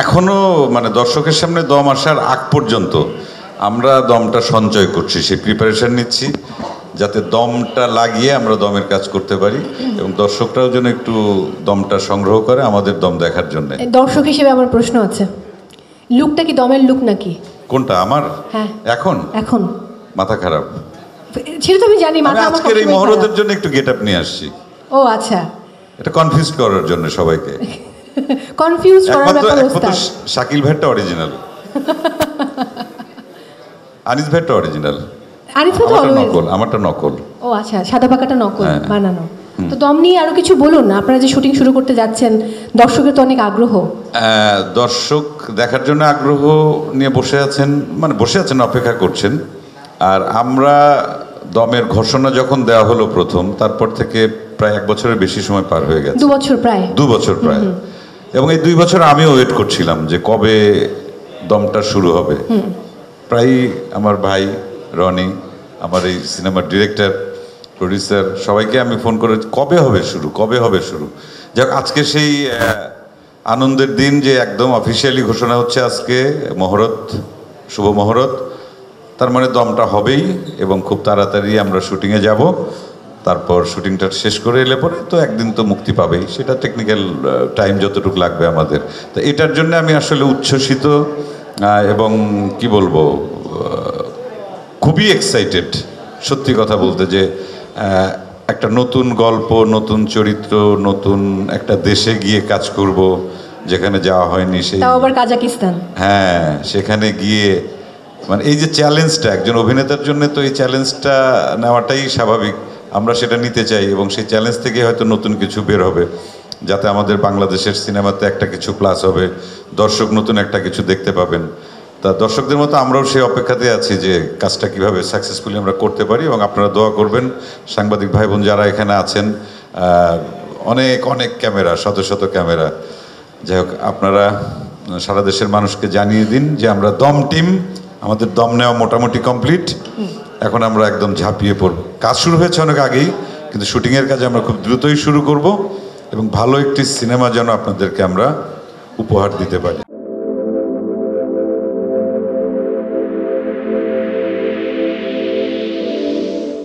এখনো মানে দর্শকের সামনে দম আসার আগ পর্যন্ত আমরা দমটা সঞ্চয় করছি, সেই প্রিপারেশন নিচ্ছি যাতে দমটা লাগিয়ে আমরা দমের কাজ করতে পারি এবং দর্শকরাও যেন একটু দমটা সংগ্রহ করে আমাদের দম দেখার জন্য। দর্শক হিসেবে আমার প্রশ্ন আছে, লুকটা কি দমের লুক নাকি? কোনটা আমার? হ্যাঁ এখন এখন মাথা খারাপ, সেটা তো আমি জানি। আমি আজকের এই মহরতের জন্য একটু গেট আপ নিয়ে আসছি। ও আচ্ছা, এটা কনফিউজ করার জন্য সবাইকে। কনফিউজ করার ব্যাপার ওস্তাদ। শাকিল ভাইটা অরিজিনাল, আনিস ভাইটা অরিজিনাল, আরিফ তো নকল, আমারটা নকল। ও আচ্ছা, সাদা পাকাটা নকল বানানো। হুম। তো দম নিয়ে আরো কিছু বলুন না, আপনারা যে শুটিং শুরু করতে যাচ্ছেন, দর্শকের তো অনেক আগ্রহ। দর্শক দেখার জন্য আগ্রহ নিয়ে বসে আছেন, মানে বসে আছেন অপেক্ষা করছেন। আর আমরা দমের ঘোষণা যখন দেওয়া হলো প্রথম, তারপর থেকে প্রায় 1 বছরের বেশি সময় পার হয়ে গেছে। 2 বছর প্রায়। 2 বছর প্রায়। এবং এই 2 বছর আমিও ওয়েট করছিলাম যে কবে দমটা শুরু হবে। প্রায় আমার ভাই রনি, আমার এই সিনেমার ডিরেক্টর, প্রডিউসার, সবাইকে আমি ফোন করে কবে হবে শুরু, কবে হবে শুরু। যাক, আজকে সেই আনন্দের দিন যে একদম অফিসিয়ালি ঘোষণা হচ্ছে আজকে মহরত, শুভ মহরত। তার মানে দমটা হবেই এবং খুব তাড়াতাড়ি আমরা শুটিংয়ে যাব। তারপর শুটিংটা শেষ করে এলে পরে তো একদিন তো মুক্তি পাবেই, সেটা টেকনিক্যাল টাইম যতটুকু লাগবে আমাদের। তো এটার জন্য আমি আসলে উচ্ছ্বসিত এবং কি বলবো, খুবই এক্সাইটেড সত্যি কথা বলতে, যে একটা নতুন গল্প, নতুন চরিত্র, নতুন একটা দেশে গিয়ে কাজ করব যেখানে যাওয়া হয়নি, সেই তাও আবার কাজাকিস্তান। হ্যাঁ, সেখানে গিয়ে মানে এই যে চ্যালেঞ্জটা একজন অভিনেতার জন্য, তো এই চ্যালেঞ্জটা নেওয়াটাই স্বাভাবিক। আমরা সেটা নিতে চাই এবং সেই চ্যালেঞ্জ থেকে হয়তো নতুন কিছু বের হবে, যাতে আমাদের বাংলাদেশের সিনেমাতে একটা কিছু প্লাস হবে, দর্শক নতুন একটা কিছু দেখতে পাবেন। তা দর্শকদের মতো আমরাও সেই অপেক্ষাতে আছি যে কাজটা কিভাবে সাকসেসফুলি আমরা করতে পারি, এবং আপনারা দোয়া করবেন। সাংবাদিক ভাই বোন যারা এখানে আছেন, অনেক অনেক ক্যামেরা, শত শত ক্যামেরা, যাই হোক, আপনারা সারা দেশের মানুষকে জানিয়ে দিন যে আমরা দম টিম, আমাদের দম নেওয়া মোটামুটি কমপ্লিট। এখন আমরা একদম ঝাঁপিয়ে পড়ব। কাজ শুরু হয়েছে অনেক আগেই, কিন্তু শুটিংয়ের কাজ আমরা খুব দ্রুতই শুরু করব এবং ভালো একটি সিনেমা যেন আপনাদেরকে আমরা উপহার দিতে পারি।